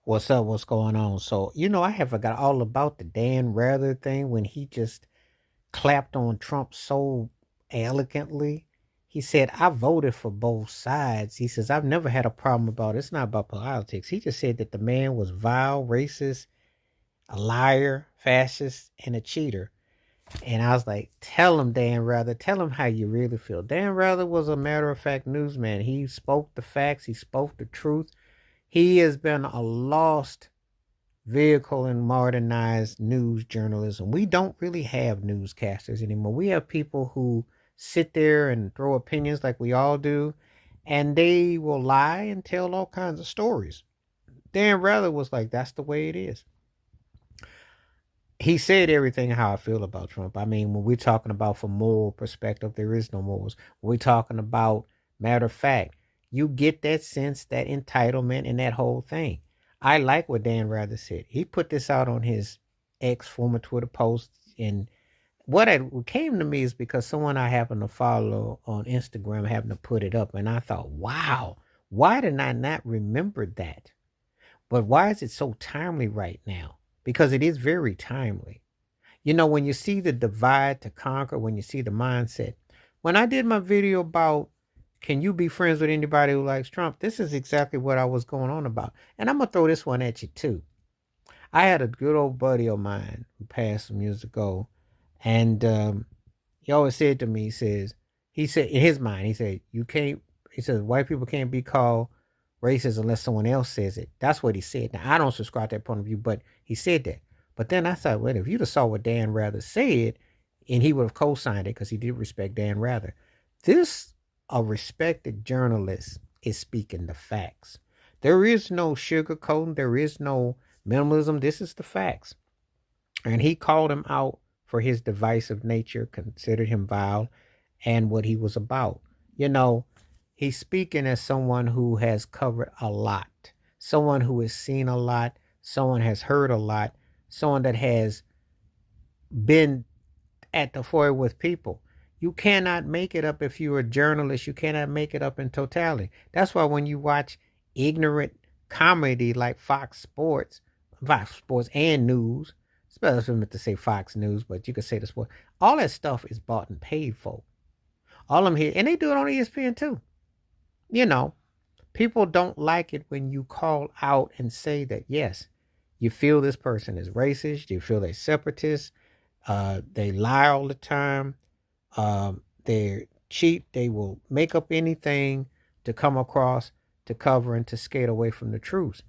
What's up? What's going on? So, I have forgot all about the Dan Rather thing when he just clapped on Trump so elegantly. He said, I voted for both sides. He says, I've never had a problem about it. It's not about politics. He just said that the man was vile, racist, a liar, fascist, and a cheater. And I was like, tell him, Dan Rather, tell him how you really feel. Dan Rather was a matter of fact newsman. He spoke the facts, he spoke the truth. He has been a lost vehicle in modernized news journalism. We don't really have newscasters anymore. We have people who sit there and throw opinions like we all do, and they will lie and tell all kinds of stories. Dan Rather was like, that's the way it is. He said everything how I feel about Trump. I mean, when we're talking about from moral perspective, there is no morals. When we're talking about matter of fact, you get that sense, that entitlement, and that whole thing. I like what Dan Rather said. He put this out on his ex former Twitter post, and what came to me is because someone I happen to follow on Instagram happened to put it up, and I thought, wow, why did I not remember that? But why is it so timely right now? Because it is very timely. When you see the divide to conquer, when you see the mindset. When I did my video about can you be friends with anybody who likes Trump, this is exactly what I was going on about. And I'm going to throw this one at you too. I had a good old buddy of mine who passed some years ago. And he always said to me, he said, in his mind, he says, white people can't be called racist unless someone else says it. That's what he said. Now, I don't subscribe to that point of view, but he said that. But then I thought, well, if you'd have saw what Dan Rather said, and he would have co-signed it because he did respect Dan Rather. This, a respected journalist, is speaking the facts. There is no sugarcoating. There is no minimalism. This is the facts. And he called him out for his divisive nature, considered him vile, and what he was about. You know, he's speaking as someone who has covered a lot, someone who has seen a lot, someone has heard a lot, someone that has been at the fore with people. You cannot make it up if you're a journalist. You cannot make it up in totality. That's why when you watch ignorant comedy like Fox Sports and news, especially meant to say Fox News, but you could say the sport. All that stuff is bought and paid for. All of them here, and they do it on ESPN too. You know, people don't like it when you call out and say that yes, you feel this person is racist, you feel they're separatist, they lie all the time, they cheat, they will make up anything to come across to cover and to skate away from the truth.